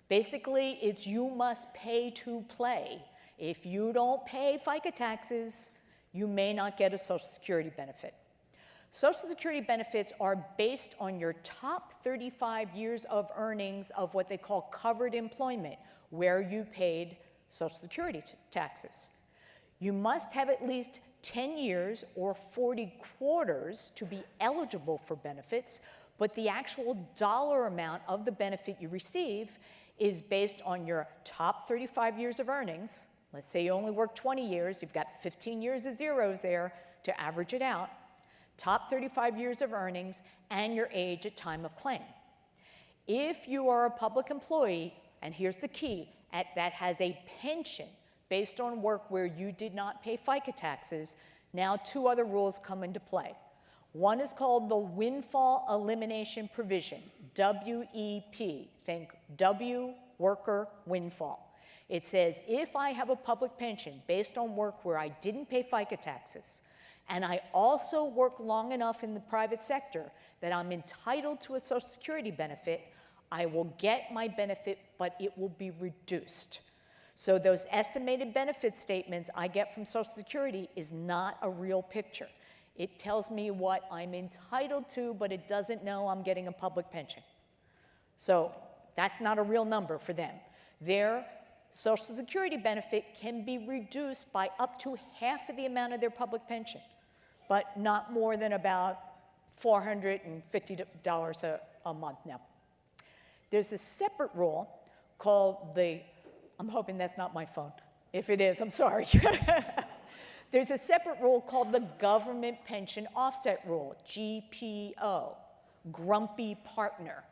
Basically, it's you must pay to play. If you don't pay FICA taxes, you may not get a Social Security benefit. Social Security benefits are based on your top 35 years of earnings of what they call covered employment, where you paid Social Security taxes. You must have at least 10 years or 40 quarters to be eligible for benefits, but the actual dollar amount of the benefit you receive is based on your top 35 years of earnings. Let's say you only work 20 years, you've got 15 years of zeros there to average it out. Top 35 years of earnings and your age at time of claim. If you are a public employee, and here's the key, that has a pension based on work where you did not pay FICA taxes, now 2 other rules come into play. One is called the Windfall Elimination Provision, WEP. Think W, worker, windfall. It says, if I have a public pension based on work where I didn't pay FICA taxes, and I also work long enough in the private sector that I'm entitled to a Social Security benefit, I will get my benefit, but it will be reduced. So those estimated benefit statements I get from Social Security is not a real picture. It tells me what I'm entitled to, but it doesn't know I'm getting a public pension. So that's not a real number for them. Their Social Security benefit can be reduced by up to half of the amount of their public pension, but not more than about $450 a month now. There's a separate rule called the, I'm hoping that's not my phone. If it is, I'm sorry. There's a separate rule called the Government Pension Offset Rule, GPO, Grumpy Partner.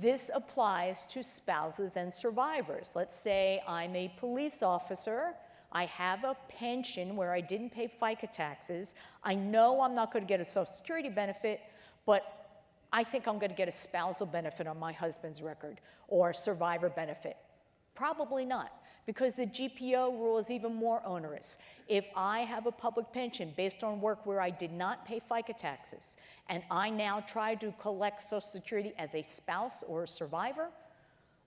This applies to spouses and survivors. Let's say I'm a police officer. I have a pension where I didn't pay FICA taxes. I know I'm not going to get a Social Security benefit, but I think I'm going to get a spousal benefit on my husband's record or a survivor benefit. Probably not, because the GPO rule is even more onerous. If I have a public pension based on work where I did not pay FICA taxes, and I now try to collect Social Security as a spouse or a survivor,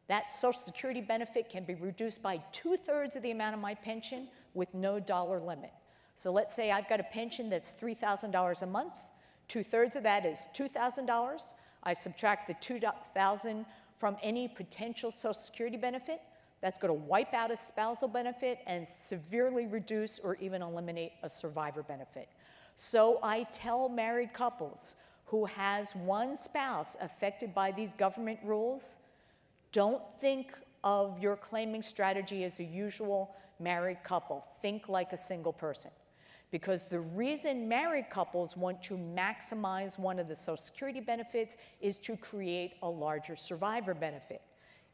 that Social Security benefit can be reduced by 2/3 of the amount of my pension with no dollar limit. So let's say I've got a pension that's $3,000 a month. 2/3 of that is $2,000. I subtract the $2,000 from any potential Social Security benefit. That's going to wipe out a spousal benefit and severely reduce or even eliminate a survivor benefit. So I tell married couples who has one spouse affected by these government rules, don't think of your claiming strategy as a usual married couple. Think like a single person. Because the reason married couples want to maximize one of the Social Security benefits is to create a larger survivor benefit.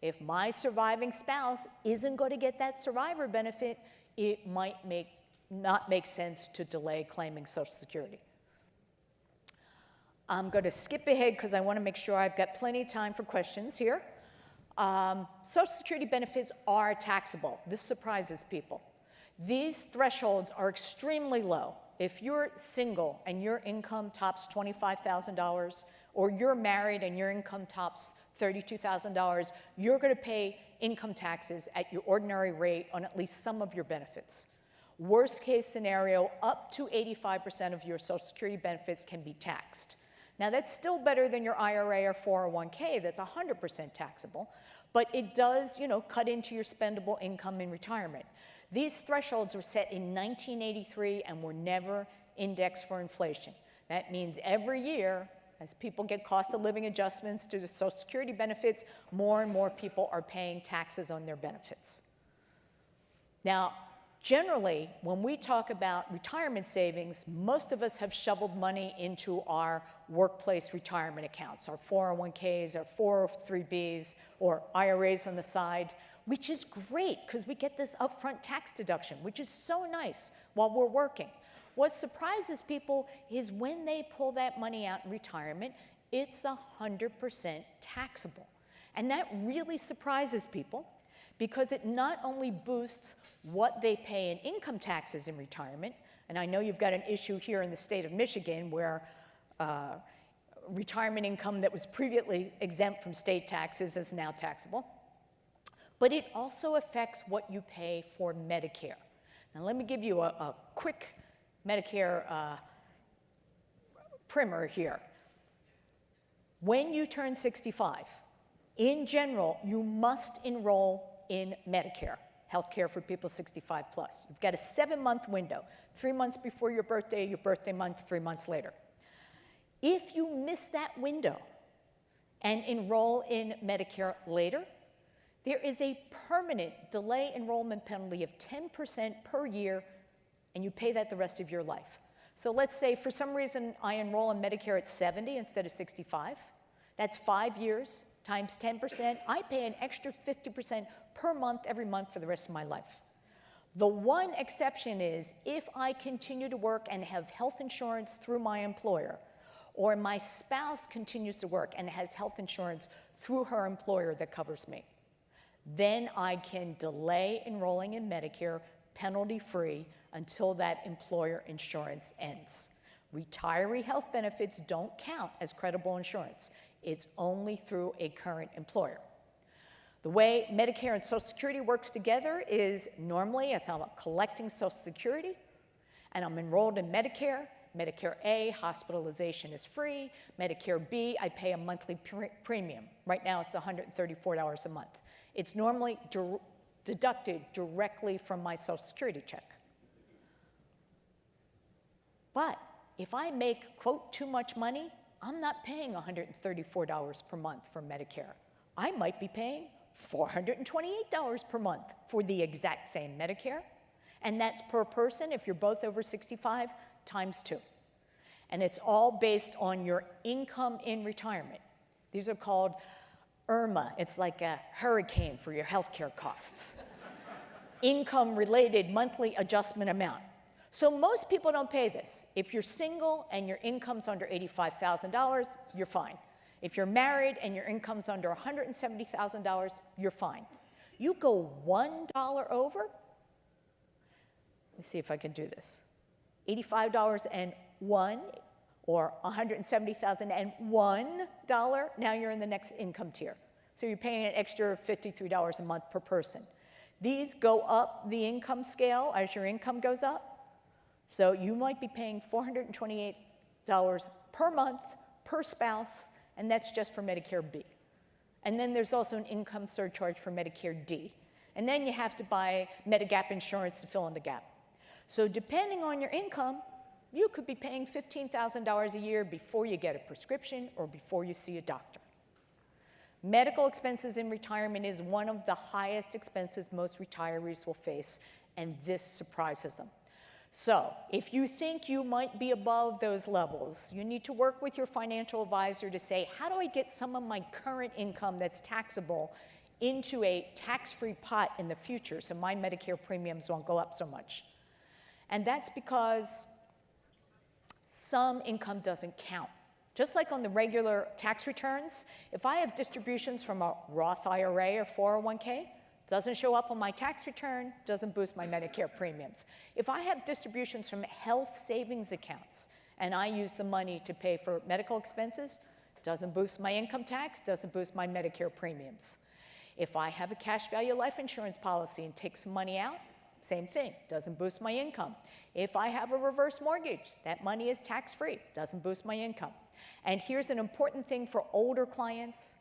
If my surviving spouse isn't going to get that survivor benefit, it might not make sense to delay claiming Social Security. I'm going to skip ahead because I want to make sure I've got plenty of time for questions here. Social Security benefits are taxable. This surprises people. These thresholds are extremely low. If you're single and your income tops $25,000, or you're married and your income tops $32,000, you're going to pay income taxes at your ordinary rate on at least some of your benefits. Worst case scenario, up to 85% of your Social Security benefits can be taxed. Now, that's still better than your IRA or 401k that's 100% taxable, but it does, cut into your spendable income in retirement. These thresholds were set in 1983 and were never indexed for inflation. That means every year, as people get cost of living adjustments to the Social Security benefits, more and more people are paying taxes on their benefits. Now, generally, when we talk about retirement savings, most of us have shoveled money into our workplace retirement accounts, our 401ks, our 403bs, or IRAs on the side, which is great because we get this upfront tax deduction, which is so nice while we're working. What surprises people is when they pull that money out in retirement, it's 100% taxable. And that really surprises people because it not only boosts what they pay in income taxes in retirement, and I know you've got an issue here in the state of Michigan where retirement income that was previously exempt from state taxes is now taxable, but it also affects what you pay for Medicare. Now let me give you a quick Medicare primer here. When you turn 65, in general, you must enroll in Medicare, health care for people 65 plus. You've got a 7-month window, 3 months before your birthday month, 3 months later. If you miss that window and enroll in Medicare later, there is a permanent delay enrollment penalty of 10% per year, and you pay that the rest of your life. So let's say for some reason I enroll in Medicare at 70 instead of 65. That's 5 years times 10%. I pay an extra 50% per month every month for the rest of my life. The one exception is if I continue to work and have health insurance through my employer, or my spouse continues to work and has health insurance through her employer that covers me. Then I can delay enrolling in Medicare penalty-free until that employer insurance ends. Retiree health benefits don't count as credible insurance. It's only through a current employer. The way Medicare and Social Security works together is normally as I'm collecting Social Security and I'm enrolled in Medicare, Medicare A, hospitalization is free. Medicare B, I pay a monthly premium. Right now it's $134 a month. It's normally deducted directly from my Social Security check. But if I make, quote, too much money, I'm not paying $134 per month for Medicare. I might be paying $428 per month for the exact same Medicare, and that's per person if you're both over 65 times 2. And it's all based on your income in retirement. These are called IRMA. It's like a hurricane for your healthcare costs. Income-related monthly adjustment amount. So most people don't pay this. If you're single and your income's under $85,000, you're fine. If you're married and your income's under $170,000, you're fine. You go $1 over, let me see if I can do this. $85.01 or $170,001, now you're in the next income tier. So you're paying an extra $53 a month per person. These go up the income scale as your income goes up. So you might be paying $428 per month per spouse, and that's just for Medicare B. And then there's also an income surcharge for Medicare D. And then you have to buy Medigap insurance to fill in the gap. So depending on your income, you could be paying $15,000 a year before you get a prescription or before you see a doctor. Medical expenses in retirement is one of the highest expenses most retirees will face, and this surprises them. So if you think you might be above those levels, you need to work with your financial advisor to say, how do I get some of my current income that's taxable into a tax-free pot in the future so my Medicare premiums won't go up so much? And that's because some income doesn't count. Just like on the regular tax returns, if I have distributions from a Roth IRA or 401k, doesn't show up on my tax return, doesn't boost my Medicare premiums. If I have distributions from health savings accounts and I use the money to pay for medical expenses, doesn't boost my income tax, doesn't boost my Medicare premiums. If I have a cash value life insurance policy and take some money out, same thing, doesn't boost my income. If I have a reverse mortgage, that money is tax-free, doesn't boost my income. And here's an important thing for older clients.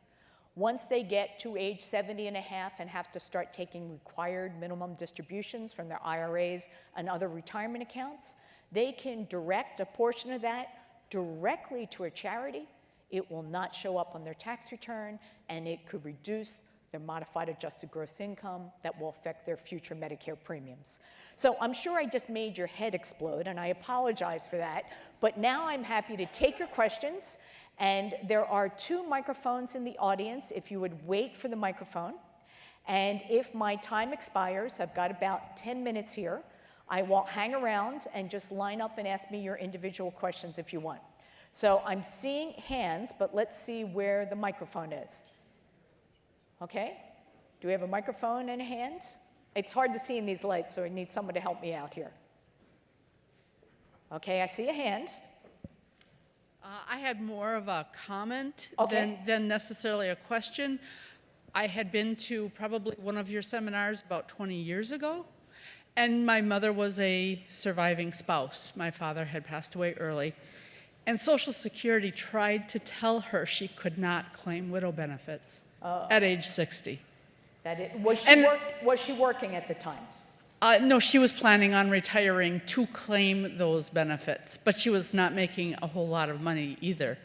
Once they get to age 70 and a half and have to start taking required minimum distributions from their IRAs and other retirement accounts, they can direct a portion of that directly to a charity. It will not show up on their tax return, and it could reduce their modified adjusted gross income that will affect their future Medicare premiums. So I'm sure I just made your head explode, and I apologize for that, but now I'm happy to take your questions, and there are 2 microphones in the audience if you would wait for the microphone. And if my time expires, I've got about 10 minutes here, I will hang around and just line up and ask me your individual questions if you want. So I'm seeing hands, but let's see where the microphone is. Okay, do we have a microphone and a hand? It's hard to see in these lights, so I need someone to help me out here. Okay, I see a hand. I had more of a comment Okay. than necessarily a question. I had been to probably one of your seminars about 20 years ago, and my mother was a surviving spouse. My father had passed away early, and Social Security tried to tell her she could not claim widow benefits at age 60. Was she working at the time? No, she was planning on retiring to claim those benefits, but she was not making a whole lot of money either.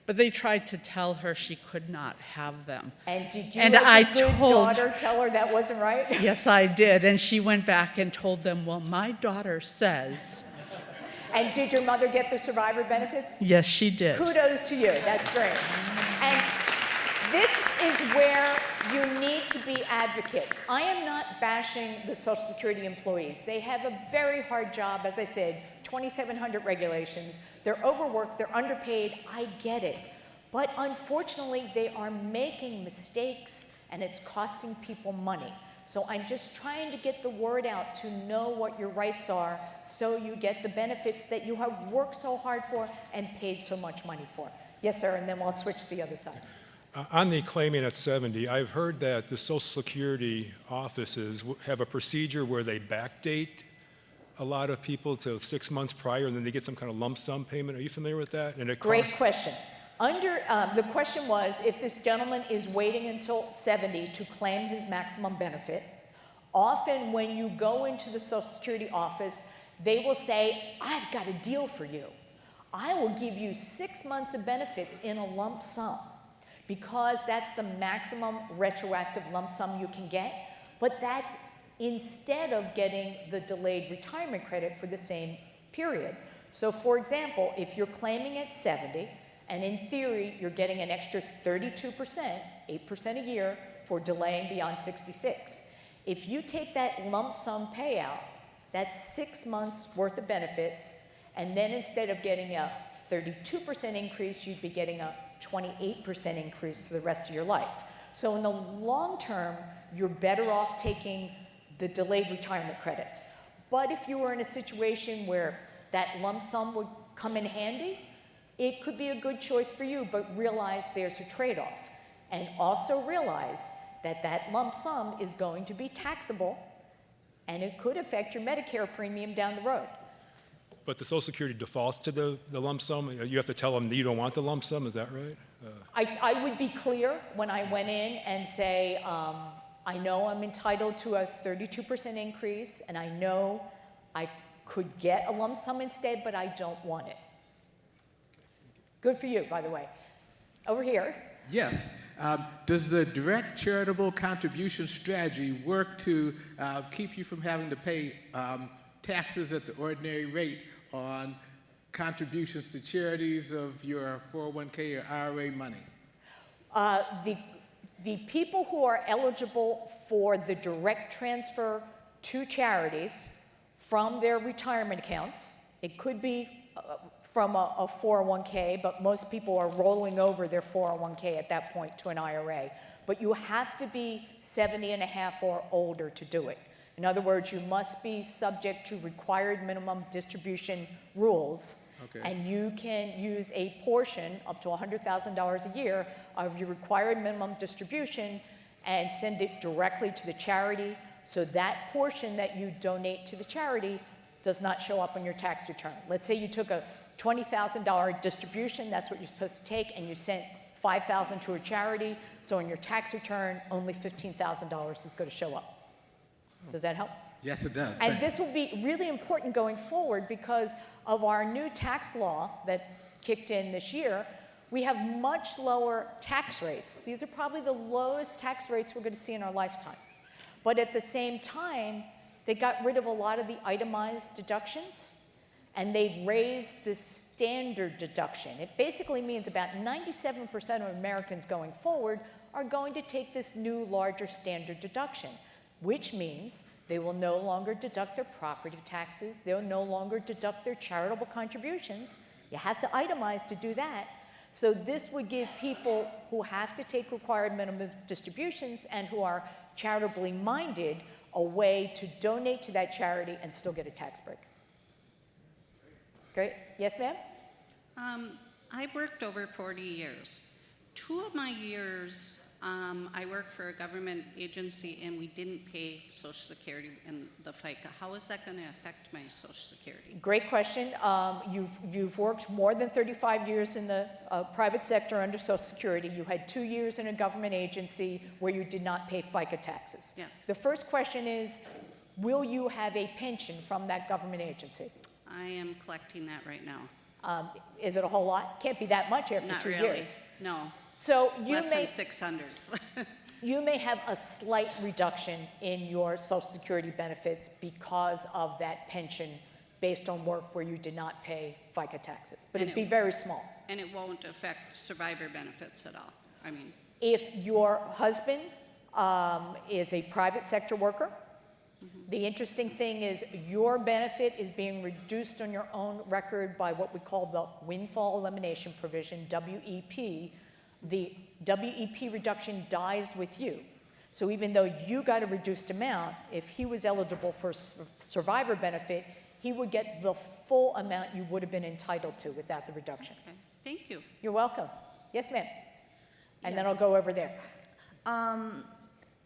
But they tried to tell her she could not have them. And did you, and as I a good told, daughter, tell her that wasn't right? Yes, I did. And she went back and told them, well, my daughter says. And did your mother get the survivor benefits? Yes, she did. Kudos to you. That's great. And this is where you need to be advocates. I am not bashing the Social Security employees. They have a very hard job, as I said, 2,700 regulations. They're overworked, they're underpaid, I get it. But unfortunately, they are making mistakes, and it's costing people money. So I'm just trying to get the word out to know what your rights are so you get the benefits that you have worked so hard for and paid so much money for. Yes, sir, and then we'll switch to the other side. On the claiming at 70, I've heard that the Social Security offices have a procedure where they backdate a lot of people to 6 months prior, and then they get some kind of lump sum payment. Are you familiar with that? And it Great question. The question was, if this gentleman is waiting until 70 to claim his maximum benefit, often when you go into the Social Security office, they will say, I've got a deal for you. I will give you 6 months of benefits in a lump sum, because that's the maximum retroactive lump sum you can get, but that's instead of getting the delayed retirement credit for the same period. So for example, if you're claiming at 70, and in theory, you're getting an extra 32%, 8% a year, for delaying beyond 66. If you take that lump sum payout, that's 6 months worth of benefits, and then instead of getting a 32% increase, you'd be getting a 28% increase for the rest of your life. So in the long term, you're better off taking the delayed retirement credits. But if you were in a situation where that lump sum would come in handy, it could be a good choice for you, but realize there's a trade-off. And also realize that that lump sum is going to be taxable, and it could affect your Medicare premium down the road. But the Social Security defaults to the lump sum? You have to tell them that you don't want the lump sum, is that right? I would be clear when I went in and say, I know I'm entitled to a 32% increase, and I know I could get a lump sum instead, but I don't want it. Good for you, by the way. Over here. Yes. Does the direct charitable contribution strategy work to keep you from having to pay taxes at the ordinary rate on contributions to charities of your 401k or IRA money? The people who are eligible for the direct transfer to charities from their retirement accounts, it could be from a 401k, but most people are rolling over their 401k at that point to an IRA. But you have to be 70 and a half or older to do it. In other words, you must be subject to required minimum distribution rules. Okay. And you can use a portion, up to $100,000 a year, of your required minimum distribution and send it directly to the charity. So that portion that you donate to the charity does not show up on your tax return. Let's say you took a $20,000 distribution, that's what you're supposed to take, and you sent $5,000 to a charity. So on your tax return, only $15,000 is going to show up. Does that help? Yes, it does. And Thanks. this will be really important going forward because of our new tax law that kicked in this year. We have much lower tax rates. These are probably the lowest tax rates we're going to see in our lifetime. But at the same time, they got rid of a lot of the itemized deductions, and they've raised the standard deduction. It basically means about 97% of Americans going forward are going to take this new, larger standard deduction, which means they will no longer deduct their property taxes. They'll no longer deduct their charitable contributions. You have to itemize to do that. So this would give people who have to take required minimum distributions and who are charitably minded a way to donate to that charity and still get a tax break. Great. Yes, ma'am? I worked over 40 years. 2 of my years, I worked for a government agency and we didn't pay Social Security and the FICA. How is that going to affect my Social Security? Great question. You've worked more than 35 years in the private sector under Social Security. You had 2 years in a government agency where you did not pay FICA taxes. Yes. The first question is, will you have a pension from that government agency? I am collecting that right now. Is it a whole lot? Can't be that much after Not 2 really. years. No. So you Less may, than 600. you may have a slight reduction in your Social Security benefits because of that pension based on work where you did not pay FICA taxes. But And it'd be very small. And it won't affect survivor benefits at all. I mean, If your husband is a private sector worker, the interesting thing is your benefit is being reduced on your own record by what we call the windfall elimination provision, WEP. The WEP reduction dies with you. So even though you got a reduced amount, if he was eligible for survivor benefit, he would get the full amount you would have been entitled to without the reduction. okay. Thank you. You're welcome. Yes, ma'am. And then Yes. I'll go over there.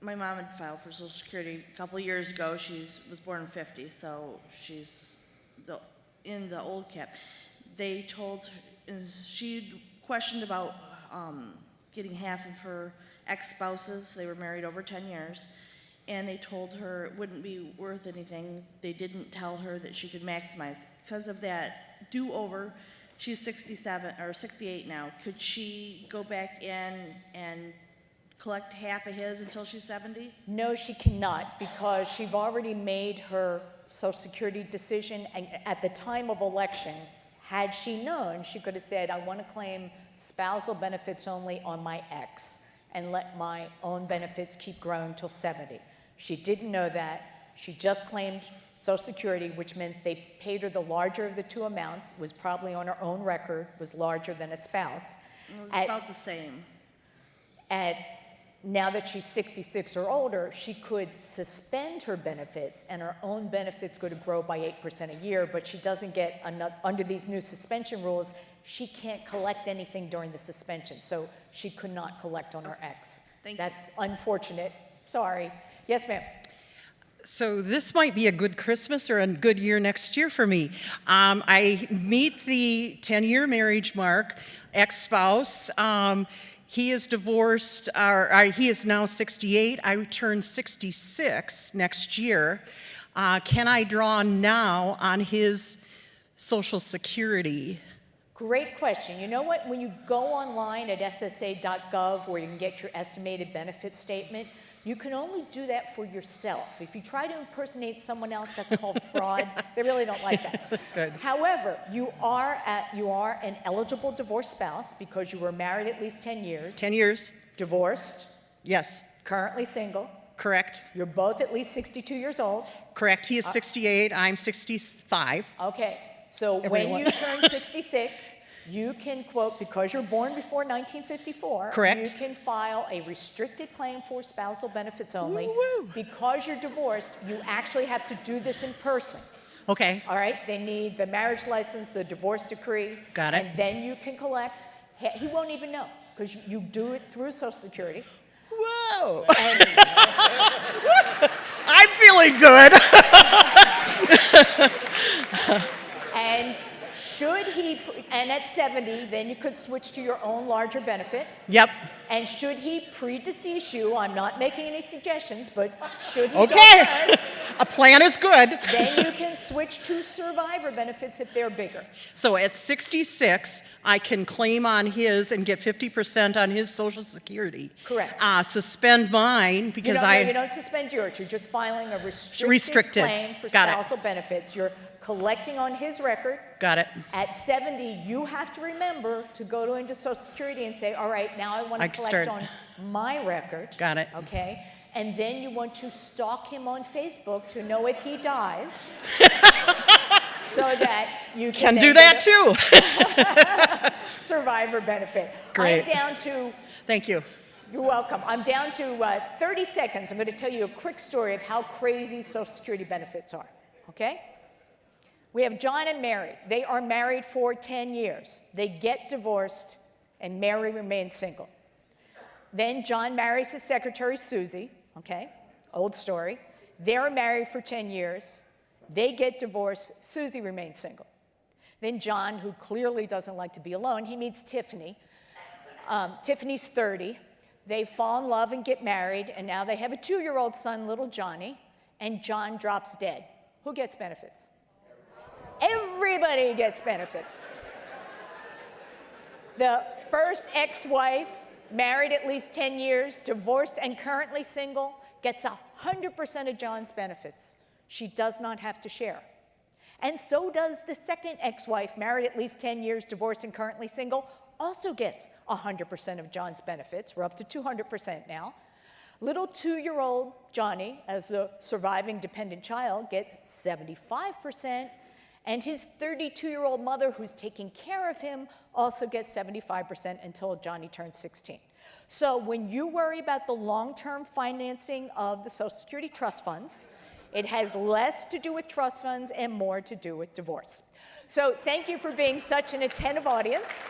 My mom had filed for Social Security a couple of years ago. She was born in '50, so she's in the old cap. They told her, she questioned about getting half of her ex-spouses. They were married over 10 years, and they told her it wouldn't be worth anything. They didn't tell her that she could maximize. Because of that do-over, she's 67 or 68 now. Could she go back in and collect half of his until she's 70? No, she cannot, because she's already made her Social Security decision, and at the time of election, had she known, she could have said, I want to claim spousal benefits only on my ex and let my own benefits keep growing till 70. She didn't know that. She just claimed Social Security, which meant they paid her the larger of the two amounts, was probably on her own record, was larger than a spouse. It was At- about the same. Now that she's 66 or older, she could suspend her benefits, and her own benefits go to grow by 8% a year, but she doesn't get enough, under these new suspension rules, she can't collect anything during the suspension, so she could not collect on her ex. Thank you. That's unfortunate. Sorry. Yes, ma'am. So this might be a good Christmas or a good year next year for me. I meet the 10-year marriage mark, ex-spouse. He is divorced, he is now 68. I turn 66 next year. Can I draw now on his Social Security? Great question. You know what? When you go online at ssa.gov where you can get your estimated benefit statement, you can only do that for yourself. If you try to impersonate someone else, that's called fraud. They really don't like that. Good. However, you are an eligible divorced spouse because you were married at least 10 years. 10 years? Divorced, Yes, currently single. correct. You're both at least 62 years old. Correct. He is 68, I'm 65. Okay, so when Everyone. you turn 66, you can, quote, because you're born before 1954, Correct. you can file a restricted claim for spousal benefits only. Woo-woo. Because you're divorced, you actually have to do this in person. Okay, All right, they need the marriage license, the divorce decree. Got it. And then you can collect, he won't even know, because you do it through Social Security. whoa, And I'm feeling good. And should he, and at 70, then you could switch to your own larger benefit. Yep, And should he predecease you, I'm not making any suggestions, but should he okay. go first, A plan is good. then you can switch to survivor benefits if they're bigger. So at 66, I can claim on his and get 50% on his Social Security. Correct. Suspend mine You because you don't suspend yours. You're just filing a restricted claim for Got it. spousal benefits. You're collecting on his record. Got it. At 70, you have to remember to go into Social Security and say, all right, now I want to I collect start- on my record. Got it. Okay? And then you want to stalk him on Facebook to know if he dies so that you Can then do get that a too. survivor benefit. Great. I'm down to, Thank you. you're welcome. I'm down to 30 seconds. I'm going to tell you a quick story of how crazy Social Security benefits are. Okay? We have John and Mary. They are married for 10 years. They get divorced, and Mary remains single. Then John marries his secretary, Susie, okay? Old story. They're married for 10 years. They get divorced. Susie remains single. Then John, who clearly doesn't like to be alone, he meets Tiffany. Tiffany's 30. They fall in love and get married, and now they have a 2-year-old son, little Johnny, and John drops dead. Who gets benefits? Everybody gets benefits. The first ex-wife, married at least 10 years, divorced and currently single, gets 100% of John's benefits. She does not have to share. And so does the second ex-wife, married at least 10 years, divorced and currently single, also gets 100% of John's benefits. We're up to 200% now. Little 2-year-old Johnny, as the surviving dependent child, gets 75%. And his 32-year-old mother, who's taking care of him, also gets 75% until Johnny turns 16. So when you worry about the long-term financing of the Social Security trust funds, it has less to do with trust funds and more to do with divorce. So thank you for being such an attentive audience.